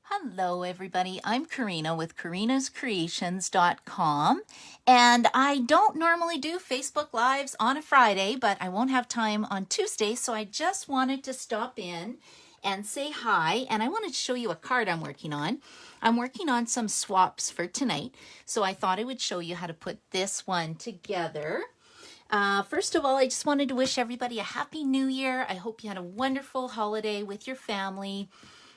Hello everybody, I'm Karina with karinascreations.com, and I don't normally do Facebook Lives on a Friday, but I won't have time on Tuesday, so I just wanted to stop in and say hi, and I wanted to show you a card I'm working on. I'm working on some swaps for tonight, so I thought I would show you how to put this one together. First of all, I just wanted to wish everybody a Happy New Year. I hope you had a wonderful holiday with your family.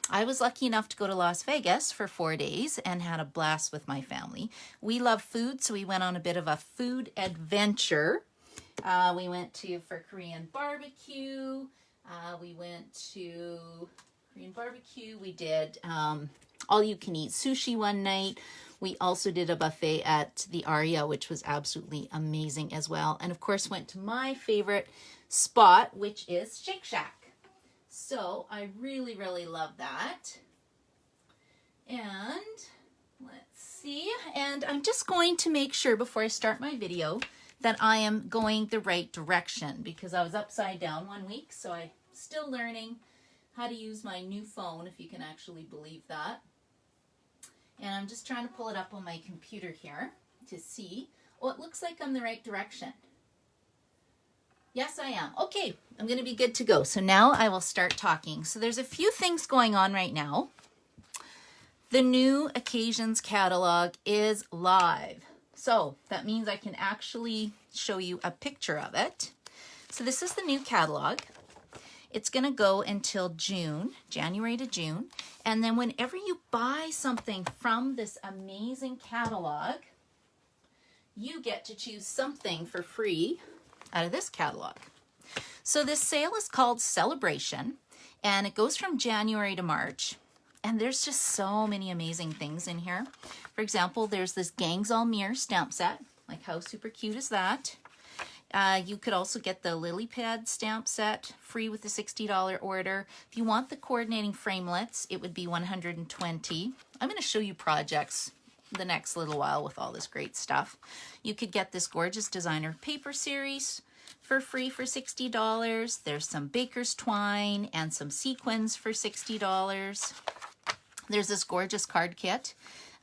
I was lucky enough to go to Las Vegas for 4 days and had a blast with my family. We love food, so we went on a bit of a food adventure. We went for Korean barbecue. We did all-you-can-eat sushi one night. We also did a buffet at the Aria, which was absolutely amazing as well. And of course, went to my favorite spot, which is Shake Shack. So I really, really love that. And let's see. And I'm just going to make sure before I start my video that I am going the right direction, because I was upside down 1 week. So I'm still learning how to use my new phone, if you can actually believe that. And I'm just trying to pull it up on my computer here to see. Oh, it looks like I'm the right direction. Yes, I am. Okay, I'm going to be good to go. So now I will start talking. So there's a few things going on right now. The new Occasions catalog is live. So that means I can actually show you a picture of it. So this is the new catalog. It's going to go until June, January to June. And then whenever you buy something from this amazing catalog, you get to choose something for free out of this catalog. So this sale is called Celebration, and it goes from January to March. And there's just so many amazing things in here. For example, there's this Gangs All Mirror stamp set. Like, how super cute is that? You could also get the Lily Pad stamp set free with the $60 order. If you want the coordinating framelits, it would be $120. I'm going to show you projects the next little while with all this great stuff. You could get this gorgeous designer paper series for free for $60. There's some baker's twine and some sequins for $60. There's this gorgeous card kit.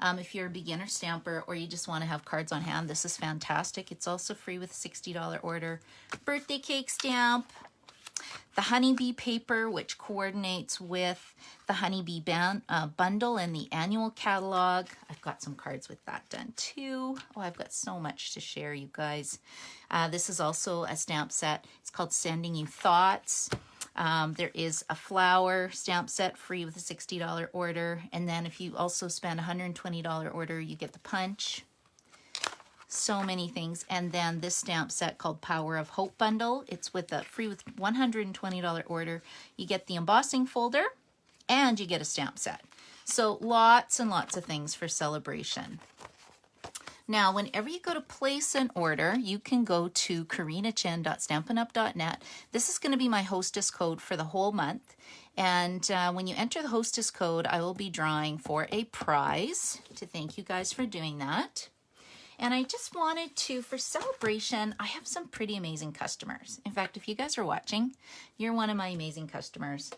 If you're a beginner stamper or you just want to have cards on hand, this is fantastic. It's also free with a $60 order. Birthday cake stamp. The honeybee paper, which coordinates with the honeybee bundle and the annual catalog. I've got some cards with that done too. Oh, I've got so much to share, you guys. This is also a stamp set. It's called Sending You Thoughts. There is a flower stamp set free with a $60 order. And then if you also spend a $120 order, you get the punch. So many things. And then this stamp set called Power of Hope bundle. It's with a free with $120 order. You get the embossing folder and you get a stamp set. So lots and lots of things for Celebration. Now, whenever you go to place an order, you can go to karinachin.stampinup.net. This is going to be my hostess code for the whole month. And when you enter the hostess code, I will be drawing for a prize to thank you guys for doing that. And I just wanted to, for Celebration, I have some pretty amazing customers. In fact, if you guys are watching, you're one of my amazing customers.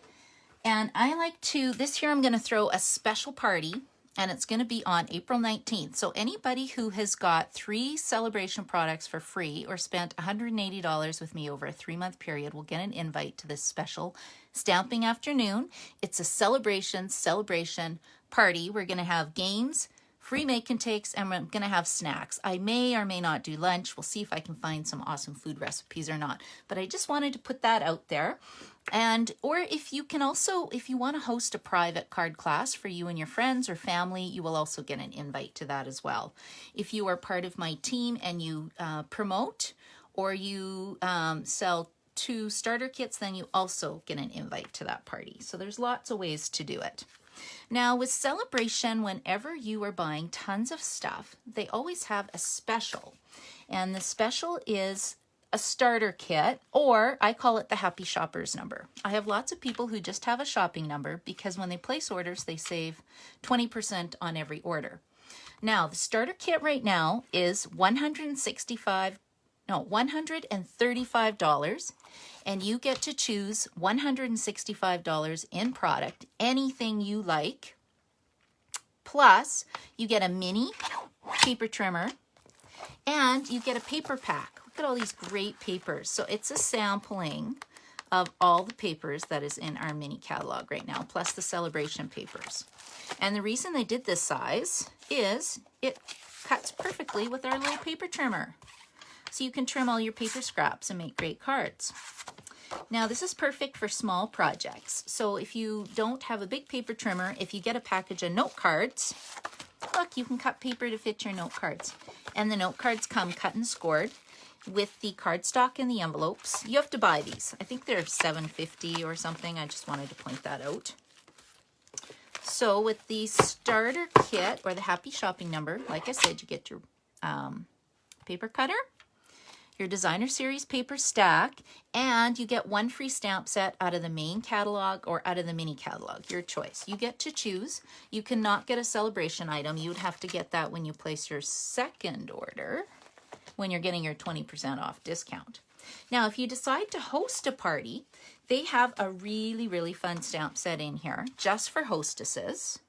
And I like to, this year I'm going to throw a special party, and it's going to be on April 19th. So anybody who has got 3 Celebration products for free or spent $180 with me over a 3-month period will get an invite to this special stamping afternoon. It's a celebration party. We're going to have games, free make and takes, and we're going to have snacks. I may or may not do lunch. We'll see if I can find some awesome food recipes or not. But I just wanted to put that out there. And or if you can also, if you want to host a private card class for you and your friends or family, you will also get an invite to that as well. If you are part of my team and you promote or you sell 2 starter kits, then you also get an invite to that party. So there's lots of ways to do it. Now with Celebration, whenever you are buying tons of stuff, they always have a special. And the special is a starter kit, or I call it the Happy Shoppers number. I have lots of people who just have a shopping number because when they place orders, they save 20% on every order. Now, the starter kit right now is $135, and you get to choose $165 in product, anything you like. Plus, you get a mini paper trimmer and you get a paper pack. Look at all these great papers. So it's a sampling of all the papers that is in our mini catalog right now, plus the celebration papers. And the reason they did this size is it cuts perfectly with our little paper trimmer. So you can trim all your paper scraps and make great cards. Now this is perfect for small projects. So if you don't have a big paper trimmer, if you get a package of note cards, look, you can cut paper to fit your note cards. And the note cards come cut and scored with the cardstock and the envelopes. You have to buy these. I think they're $7.50 or something. I just wanted to point that out. So with the starter kit or the happy shopping number, like I said, you get your paper cutter, your designer series paper stack, and you get one free stamp set out of the main catalog or out of the mini catalog, your choice. You get to choose. You cannot get a celebration item. You would have to get that when you place your second order, when you're getting your 20% off discount. Now, if you decide to host a party, they have a really, really fun stamp set in here just for hostesses.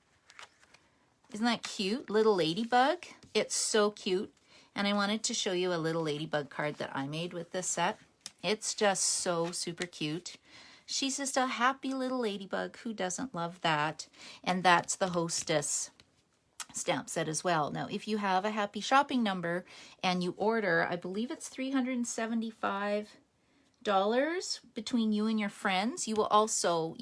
Isn't that cute? Little ladybug. It's so cute. And I wanted to show you a little ladybug card that I made with this set. It's just so super cute. She's just a happy little ladybug. Who doesn't love that? And that's the hostess stamp set as well. Now, if you have a happy shopping number and you order, I believe it's $375 between you and your friends, you also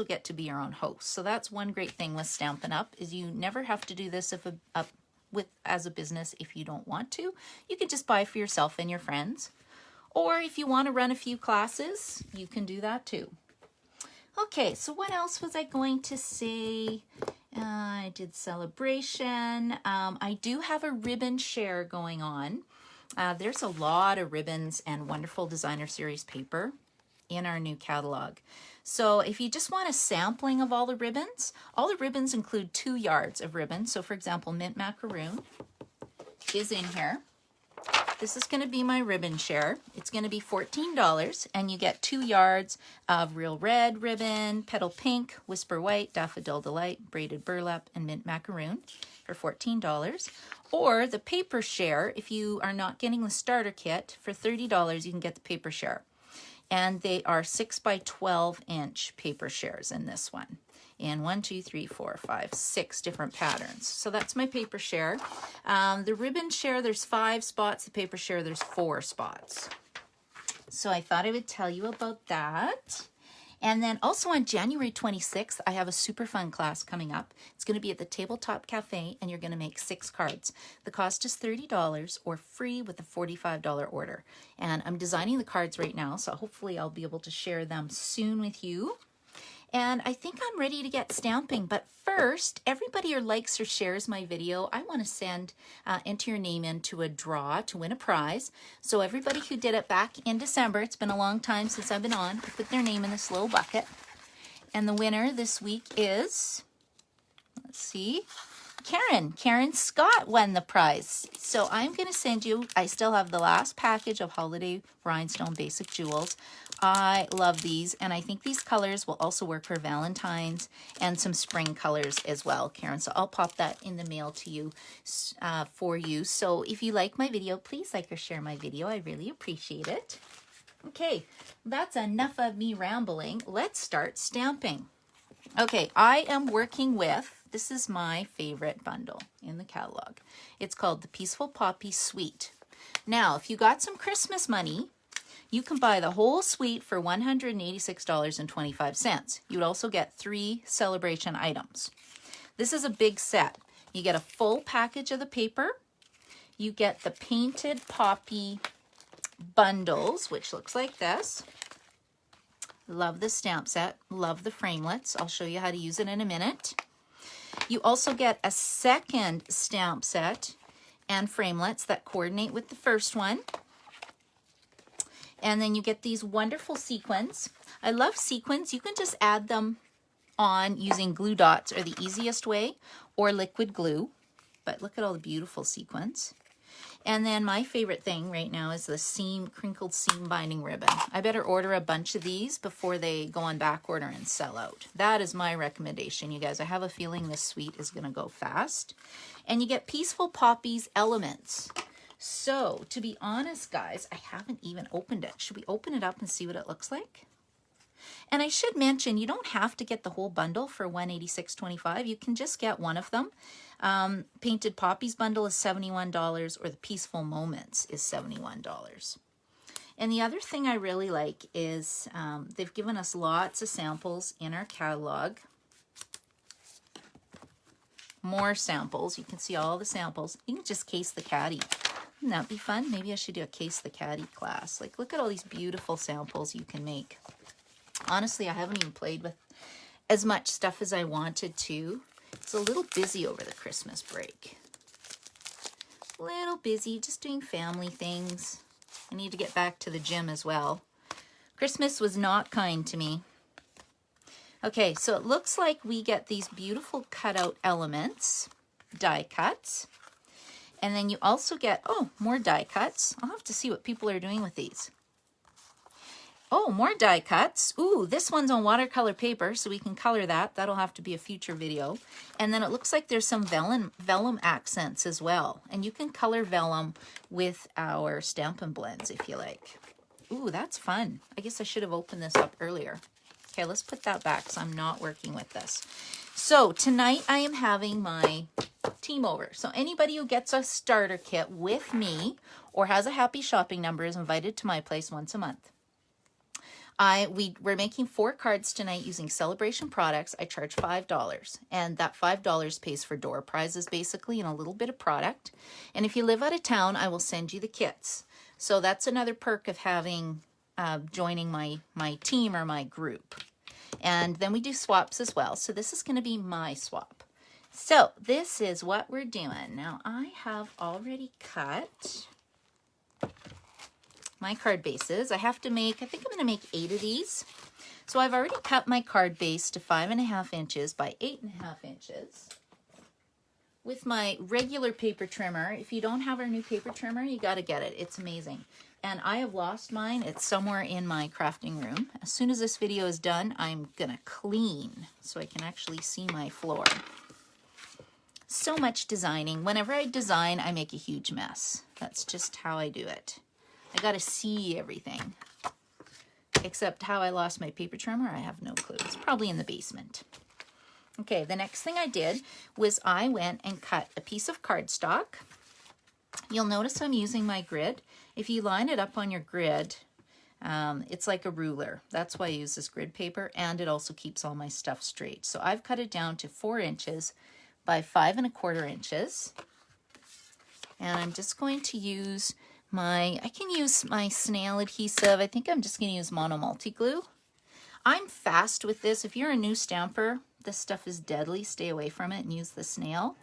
get to be your own host. So that's one great thing with Stampin'Up, is you never have to do this as a business if you don't want to. You can just buy for yourself and your friends. Or if you want to run a few classes, you can do that too. Okay, so what else was I going to say? I did celebration. I do have a ribbon share going on. There's a lot of ribbons and wonderful designer series paper in our new catalog. So if you just want a sampling of all the ribbons include 2 yards of ribbon. So for example, mint macaroon is in here. This is going to be my ribbon share. It's going to be $14, and you get 2 yards of real red ribbon, petal pink, whisper white, daffodil delight, braided burlap, and mint macaroon for $14. Or the paper share, if you are not getting the starter kit, for $30 you can get the paper share. And they are 6 by 12 inch paper shares in this one. In 6 different patterns. So that's my paper share. The ribbon share, there's 5 spots. The paper share, there's 4 spots. So I thought I would tell you about that. And then also on January 26th, I have a super fun class coming up. It's going to be at the Tabletop Cafe, and you're going to make 6 cards. The cost is $30 or free with a $45 order. And I'm designing the cards right now, so hopefully I'll be able to share them soon with you. And I think I'm ready to get stamping, but first, everybody who likes or shares my video, I want to enter your name into a draw to win a prize. So everybody who did it back in December, it's been a long time since I've been on, put their name in this little bucket. And the winner this week is, let's see, Karen. Karen Scott won the prize. So I'm going to send you, I still have the last package of Holiday Rhinestone Basic Jewels. I love these, and I think these colors will also work for Valentine's and some spring colors as well, Karen. So I'll pop that in the mail to you for you. So if you like my video, please like or share my video. I really appreciate it. Okay, that's enough of me rambling. Let's start stamping. Okay, I am working with, this is my favorite bundle in the catalog. It's called the Peaceful Poppies Suite. Now, if you got some Christmas money, you can buy the whole suite for $186.25. You would also get 3 celebration items. This is a big set. You get a full package of the paper. You get the painted poppy bundles, which looks like this. Love the stamp set. Love the framelits. I'll show you how to use it in a minute. You also get a second stamp set and framelits that coordinate with the first one. And then you get these wonderful sequins. I love sequins. You can just add them on using glue dots, or the easiest way, or liquid glue. But look at all the beautiful sequins. And then my favorite thing right now is the crinkled seam binding ribbon. I better order a bunch of these before they go on back order and sell out. That is my recommendation, you guys. I have a feeling this suite is going to go fast. And you get Peaceful Poppies elements. So, to be honest, guys, I haven't even opened it. Should we open it up and see what it looks like? And I should mention, you don't have to get the whole bundle for $186.25. You can just get one of them. Painted Poppies bundle is $71, or the Peaceful Moments is $71. And the other thing I really like is they've given us lots of samples in our catalog. More samples. You can see all the samples. You can just case the caddy. Wouldn't that be fun? Maybe I should do a case the caddy class. Like, look at all these beautiful samples you can make. Honestly, I haven't even played with as much stuff as I wanted to. It's a little busy over the Christmas break. A little busy, just doing family things. I need to get back to the gym as well. Christmas was not kind to me. Okay, so it looks like we get these beautiful cutout elements, die cuts. And then you also get, oh, more die cuts. I'll have to see what people are doing with these. Oh, more die cuts. Ooh, this one's on watercolor paper, so we can color that. That'll have to be a future video. And then it looks like there's some vellum accents as well. And you can color vellum with our Stampin' Blends if you like. Ooh, that's fun. I guess I should have opened this up earlier. Okay, let's put that back because I'm not working with this. So tonight I am having my team over. So anybody who gets a starter kit with me or has a happy shopping number is invited to my place once a month. We're making 4 cards tonight using Celebration products. I charge $5, and that $5 pays for door prizes basically and a little bit of product. And if you live out of town, I will send you the kits. So that's another perk of having joining my team or my group. And then we do swaps as well. So this is going to be my swap. So this is what we're doing. Now I have already cut my card bases. I have to make, I think I'm going to make 8 of these. So I've already cut my card base to 5.5 inches by 8.5 inches with my regular paper trimmer. If you don't have our new paper trimmer, you got to get it. It's amazing. And I have lost mine. It's somewhere in my crafting room. As soon as this video is done, I'm going to clean so I can actually see my floor. So much designing. Whenever I design, I make a huge mess. That's just how I do it. I got to see everything. Except how I lost my paper trimmer, I have no clue. It's probably in the basement. Okay, the next thing I did was I went and cut a piece of cardstock. You'll notice I'm using my grid. If you line it up on your grid, it's like a ruler. That's why I use this grid paper, and it also keeps all my stuff straight. So I've cut it down to 4 inches by 5.25 inches. And I'm just going to use I can use my snail adhesive. I think I'm just going to use Mono Multi Glue. I'm fast with this. If you're a new stamper, this stuff is deadly. Stay away from it and use the snail.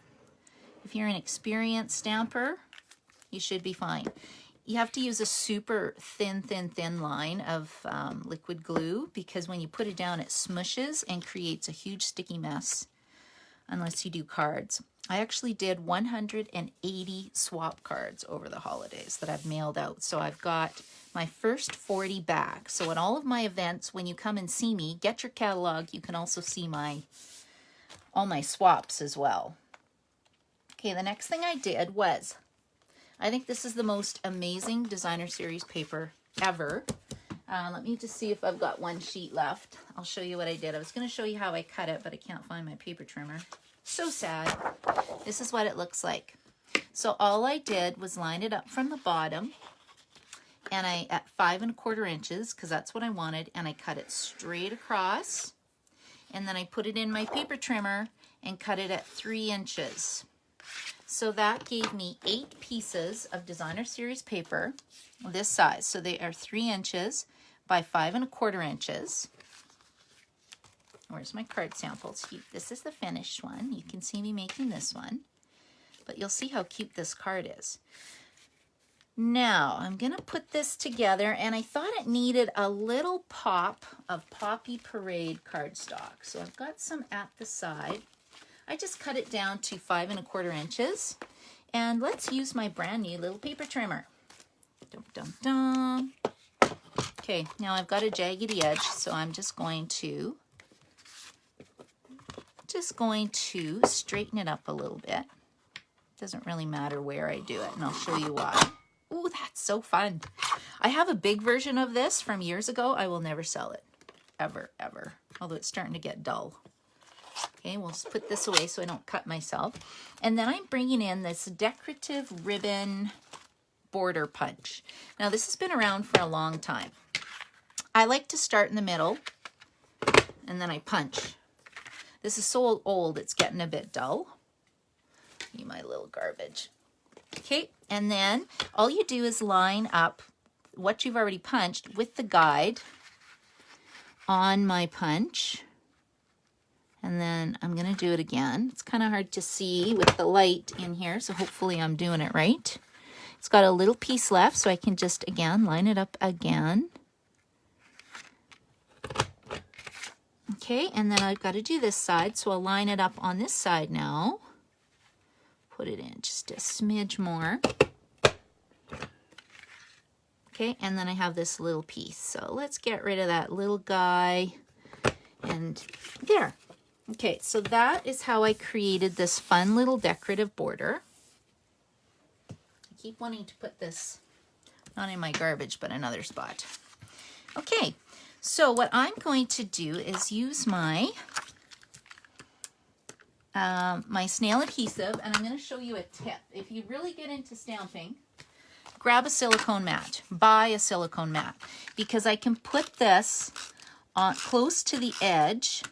If you're an experienced stamper, you should be fine. You have to use a super thin line of liquid glue because when you put it down, it smushes and creates a huge sticky mess unless you do cards. I actually did 180 swap cards over the holidays that I've mailed out. So I've got my first 40 back. So at all of my events, when you come and see me, get your catalog. You can also see all my swaps as well. Okay, the next thing I did was, I think this is the most amazing designer series paper ever. Let me just see if I've got one sheet left. I'll show you what I did. I was going to show you how I cut it, but I can't find my paper trimmer. So sad. This is what it looks like. So all I did was line it up from the bottom, and at 5.25 inches, because that's what I wanted, and I cut it straight across, and then I put it in my paper trimmer and cut it at 3 inches. So that gave me 8 pieces of designer series paper this size. So they are 3 inches by 5.25 inches. Where's my card samples? This is the finished one. You can see me making this one, but you'll see how cute this card is. Now I'm going to put this together, and I thought it needed a little pop of Poppy Parade cardstock. So I've got some at the side. I just cut it down to 5.25 inches, And let's use my brand new little paper trimmer. Dum, dum, dum. Okay, now I've got a jaggedy edge, so I'm just going to straighten it up a little bit. Doesn't really matter where I do it, and I'll show you why. Ooh, that's so fun. I have a big version of this from years ago. I will never sell it, ever, ever, although it's starting to get dull. Okay, we'll just put this away so I don't cut myself. And then I'm bringing in this decorative ribbon border punch. Now, this has been around for a long time. I like to start in the middle, and then I punch. This is so old, it's getting a bit dull. You my little garbage. Okay, and then all you do is line up what you've already punched with the guide on my punch. And then I'm going to do it again. It's kind of hard to see with the light in here, so hopefully I'm doing it right. It's got a little piece left, so I can just, again, line it up again. Okay, and then I've got to do this side, so I'll line it up on this side now. Put it in just a smidge more. Okay, and then I have this little piece. So let's get rid of that little guy. And there. Okay, so that is how I created this fun little decorative border. I keep wanting to put this, not in my garbage, but another spot. Okay, so what I'm going to do is use my my snail adhesive, and I'm going to show you a tip. If you really get into stamping, grab a silicone mat. Buy a silicone mat, because I can put this on close to the edge,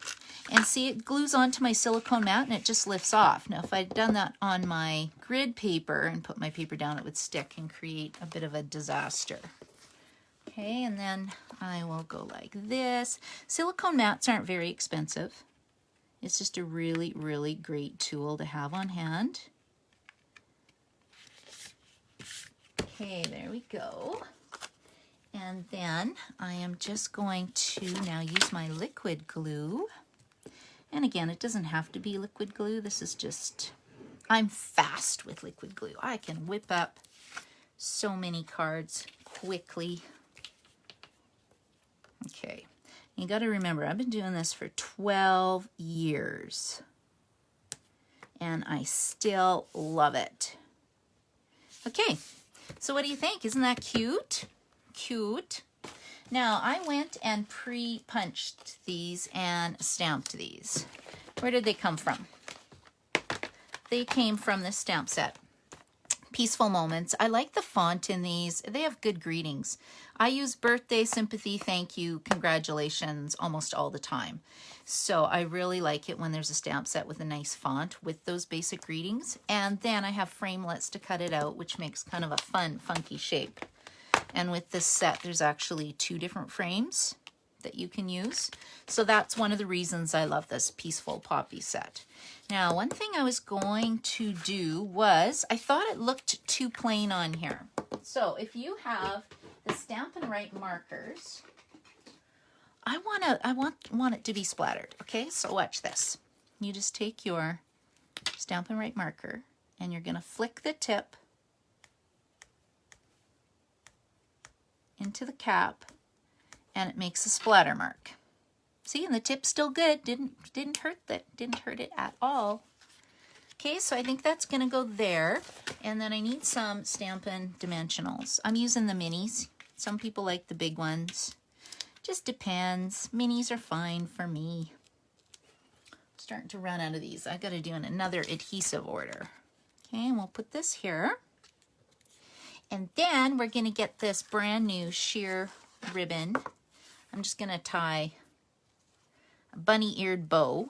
and see, it glues onto my silicone mat and it just lifts off. Now, if I'd done that on my grid paper and put my paper down, it would stick and create a bit of a disaster. Okay, and then I will go like this. Silicone mats aren't very expensive. It's just a really, really great tool to have on hand. Okay, there we go. And then I am just going to now use my liquid glue. And again, it doesn't have to be liquid glue. This is just, I'm fast with liquid glue. I can whip up so many cards quickly. Okay, you got to remember, I've been doing this for 12 years. And I still love it. Okay, so what do you think? Isn't that cute? Cute. Now, I went and pre-punched these and stamped these. Where did they come from? They came from this stamp set, Peaceful Moments. I like the font in these. They have good greetings. I use birthday, sympathy, thank you, congratulations almost all the time. So I really like it when there's a stamp set with a nice font with those basic greetings. And then I have framelits to cut it out, which makes kind of a fun, funky shape. And with this set, there's actually 2 different frames that you can use. So that's one of the reasons I love this Peaceful Poppy set. Now, one thing I was going to do was, I thought it looked too plain on here. So if you have the Stampin' Right markers, I want it to be splattered. Okay, so watch this. You just take your Stampin' Right marker and you're gonna flick the tip into the cap, and it makes a splatter mark. See, and the tip's still good. Didn't hurt it at all. Okay, so I think that's gonna go there, and then I need some Stampin' Dimensionals. I'm using the minis. Some people like the big ones. Just depends. Minis are fine for me. I'm starting to run out of these. I gotta do another adhesive order. Okay, and we'll put this here. And then we're going to get this brand new sheer ribbon. I'm just going to tie a bunny-eared bow.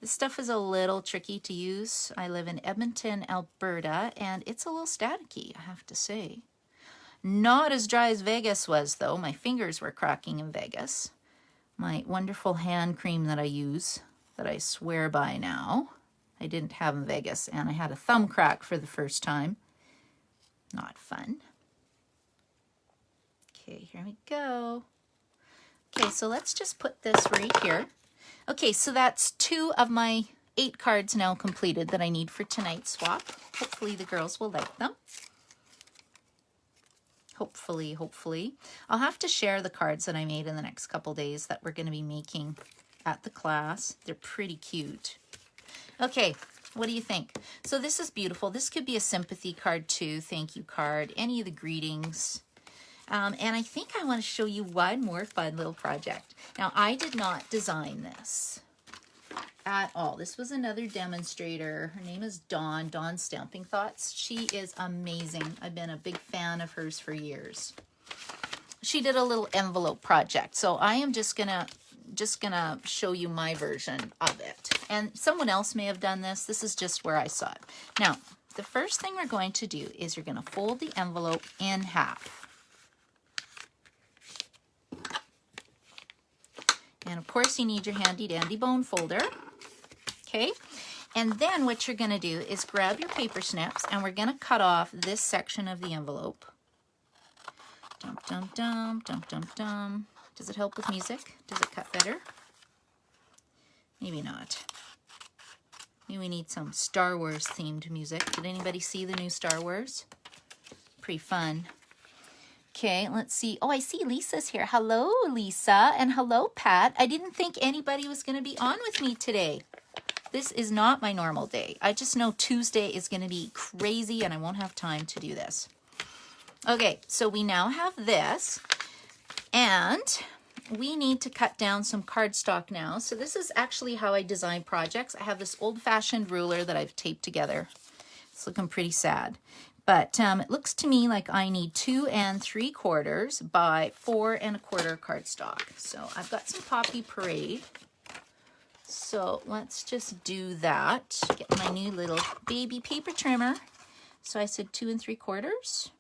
This stuff is a little tricky to use. I live in Edmonton, Alberta, and it's a little staticky, I have to say. Not as dry as Vegas was, though. My fingers were cracking in Vegas. My wonderful hand cream that I use, that I swear by now, I didn't have in Vegas, and I had a thumb crack for the first time. Not fun. Okay, here we go. Okay, so let's just put this right here. Okay, so that's 2 of my 8 cards now completed that I need for tonight's swap. Hopefully the girls will like them. Hopefully. I'll have to share the cards that I made in the next couple days that we're going to be making at the class. They're pretty cute. Okay, what do you think? So this is beautiful. This could be a sympathy card too, thank you card, any of the greetings. And I think I want to show you one more fun little project. Now, I did not design this at all. This was another demonstrator. Her name is Dawn Stamping Thoughts. She is amazing. I've been a big fan of hers for years. She did a little envelope project, so I am just gonna show you my version of it. And someone else may have done this. This is just where I saw it. Now, the first thing we're going to do is you're going to fold the envelope in half. And of course you need your handy dandy bone folder. Okay, and then what you're going to do is grab your paper snips and we're going to cut off this section of the envelope. Dum, dum, dum, dum, dum, dum. Does it help with music? Does it cut better? Maybe not. Maybe we need some Star Wars themed music. Did anybody see the new Star Wars? Pretty fun. Okay, let's see. Oh, I see Lisa's here. Hello, Lisa, and hello, Pat. I didn't think anybody was going to be on with me today. This is not my normal day. I just know Tuesday is going to be crazy and I won't have time to do this. Okay, so we now have this and we need to cut down some cardstock now. So this is actually how I design projects. I have this old-fashioned ruler that I've taped together. It's looking pretty sad. But it looks to me like I need 2 3/4 by 4 1/4 cardstock. So I've got some Poppy Parade. So let's just do that. Get my new little baby paper trimmer. So I said 2 3/4.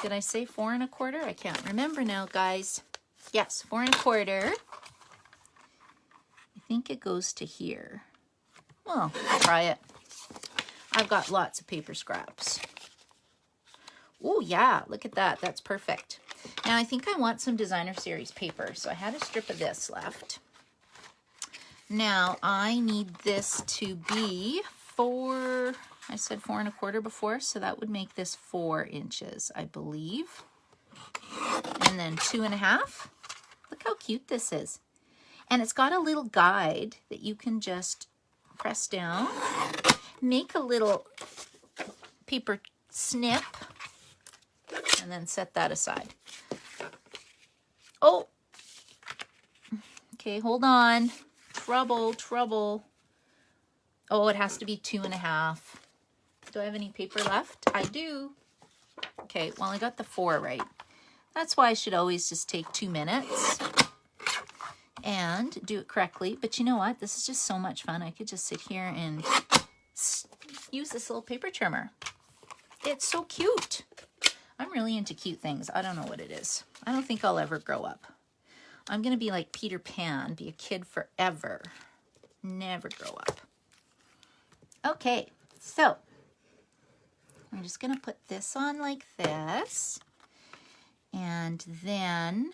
Did I say 4 1/4? I can't remember now, guys. Yes, 4 1/4. I think it goes to here. Well, try it. I've got lots of paper scraps. Oh yeah, look at that. That's perfect. Now I think I want some designer series paper, so I had a strip of this left. Now I need this to be 4, I said 4 1/4 before, so that would make this 4 inches, I believe. And then 2 1/2. Look how cute this is. And it's got a little guide that you can just press down, make a little paper snip, and then set that aside. Oh, okay, hold on. Trouble. Oh, it has to be 2 1/2. Do I have any paper left? I do. Okay, well, I got the 4 right. That's why I should always just take 2 minutes and do it correctly. But you know what? This is just so much fun. I could just sit here and use this little paper trimmer. It's so cute. I'm really into cute things. I don't know what it is. I don't think I'll ever grow up. I'm going to be like Peter Pan, be a kid forever. Never grow up. Okay, so I'm just going to put this on like this. And then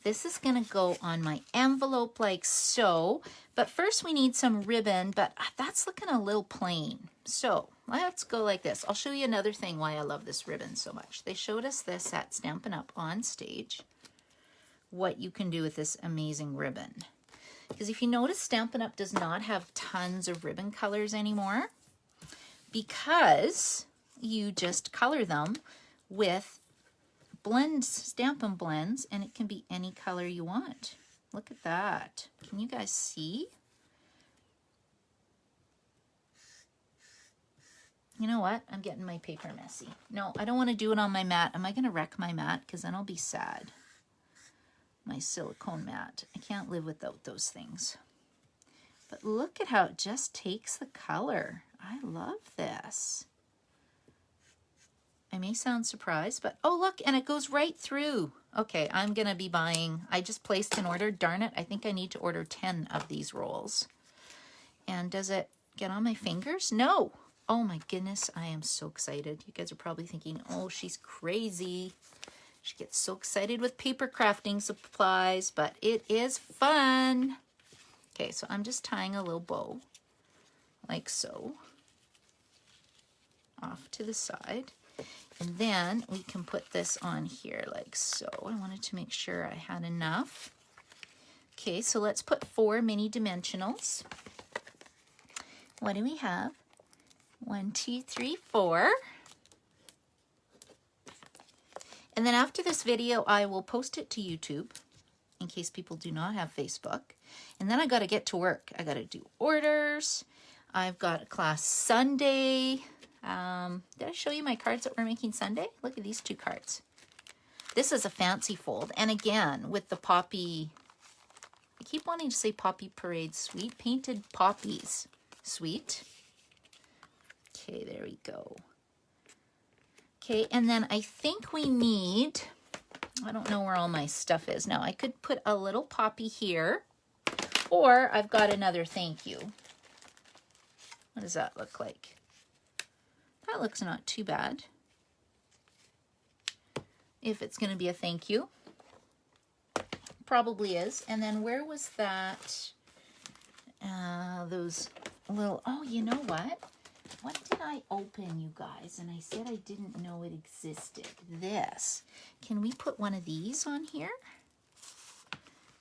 this is going to go on my envelope like so. But first we need some ribbon, but that's looking a little plain. So let's go like this. I'll show you another thing why I love this ribbon so much. They showed us this at Stampin' Up! On stage, what you can do with this amazing ribbon. Because if you notice, Stampin' Up! Does not have tons of ribbon colors anymore because you just color them with blends, Stampin' blends, and it can be any color you want. Look at that. Can you guys see? You know what? I'm getting my paper messy. No, I don't want to do it on my mat. Am I going to wreck my mat? Because then I'll be sad. My silicone mat. I can't live without those things. But look at how it just takes the color. I love this. I may sound surprised, but oh look, and it goes right through. Okay, I'm gonna be buying, I just placed an order, darn it, I think I need to order 10 of these rolls. And does it get on my fingers? No. Oh my goodness, I am so excited. You guys are probably thinking, oh, she's crazy. She gets so excited with paper crafting supplies, but it is fun. Okay, so I'm just tying a little bow, like so, off to the side. And then we can put this on here like so. I wanted to make sure I had enough. Okay, so let's put 4 mini dimensionals. What do we have? 1, 2, 3, 4. And then after this video, I will post it to YouTube in case people do not have Facebook. And then I got to get to work. I got to do orders. I've got a class Sunday. Did I show you my cards that we're making Sunday? Look at these 2 cards. This is a fancy fold. And again, with the poppy, I keep wanting to say Poppy Parade Suite, Painted Poppies Suite. Okay, there we go. Okay, and then I think we need, I don't know where all my stuff is. Now, I could put a little poppy here, or I've got another thank you. What does that look like? That looks not too bad. If it's going to be a thank you. Probably is. And then where was that? Those little, oh, you know what? What did I open, you guys? And I said I didn't know it existed. This. Can we put one of these on here?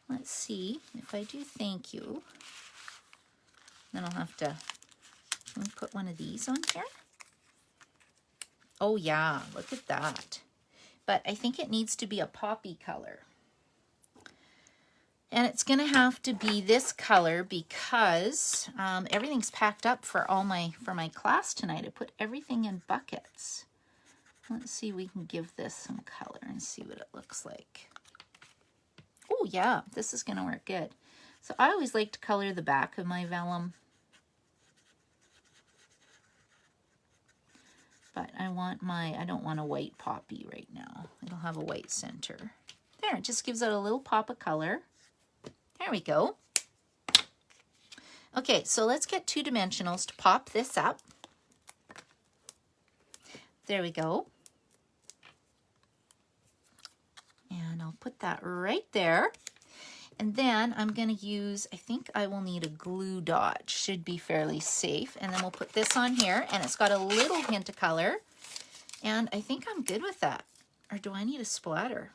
Let's see. If I do thank you, then I'll have to, can we put one of these on here? Oh yeah, look at that. But I think it needs to be a poppy color. And it's going to have to be this color because everything's packed up for my class tonight. I put everything in buckets. Let's see if we can give this some color and see what it looks like. Oh yeah, this is going to work good. So I always like to color the back of my vellum. But I don't want a white poppy right now. It'll have a white center. There, it just gives it a little pop of color. There we go. Okay, so let's get 2 dimensionals to pop this up. There we go. And I'll put that right there. And then I'm going to use, I think I will need a glue dot. Should be fairly safe. And then we'll put this on here. And it's got a little hint of color. And I think I'm good with that. Or do I need a splatter?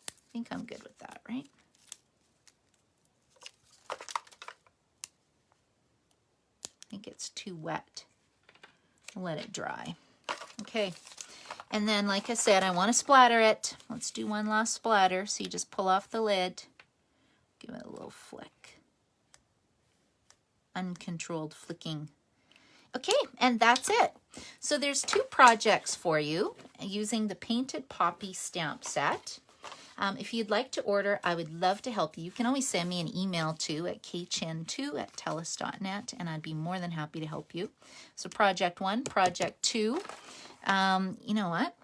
I think I'm good with that, right? I think it's too wet. I'll let it dry. Okay. And then, like I said, I want to splatter it. Let's do one last splatter. So you just pull off the lid. Give it a little flick. Uncontrolled flicking. Okay, and that's it. So there's 2 projects for you using the Painted Poppy stamp set. If you'd like to order, I would love to help you. You can always send me an email too at kchin2@telus.net, and I'd be more than happy to help you. So project 1, project 2. You know what?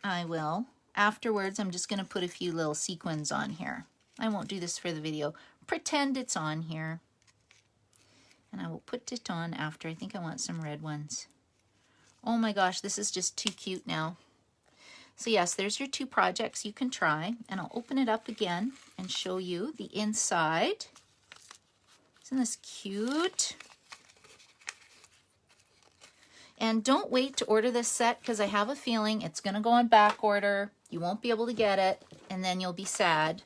I will. Afterwards, I'm just going to put a few little sequins on here. I won't do this for the video. Pretend it's on here. And I will put it on after. I think I want some red ones. Oh my gosh, this is just too cute now. So yes, there's your 2 projects you can try. And I'll open it up again and show you the inside. Isn't this cute? And don't wait to order this set because I have a feeling it's going to go on back order. You won't be able to get it, and then you'll be sad.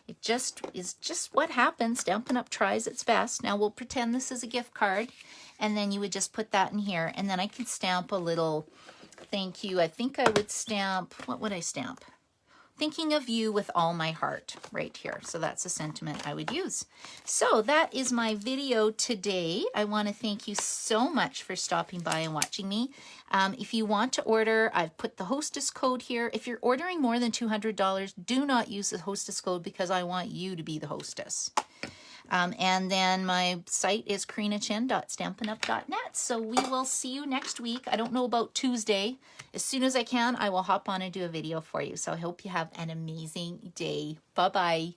It just is just what happens. Stampin' Up! Tries its best. Now we'll pretend this is a gift card, and then you would just put that in here, and then I could stamp a little thank you. I think I would stamp, what would I stamp? Thinking of you with all my heart right here. So that's a sentiment I would use. So that is my video today. I want to thank you so much for stopping by and watching me. If you want to order, I've put the hostess code here. If you're ordering more than $200, do not use the hostess code because I want you to be the hostess. And then my site is karinachin.stampinup.net. So we will see you next week. I don't know about Tuesday. As soon as I can, I will hop on and do a video for you. So I hope you have an amazing day. Bye-bye.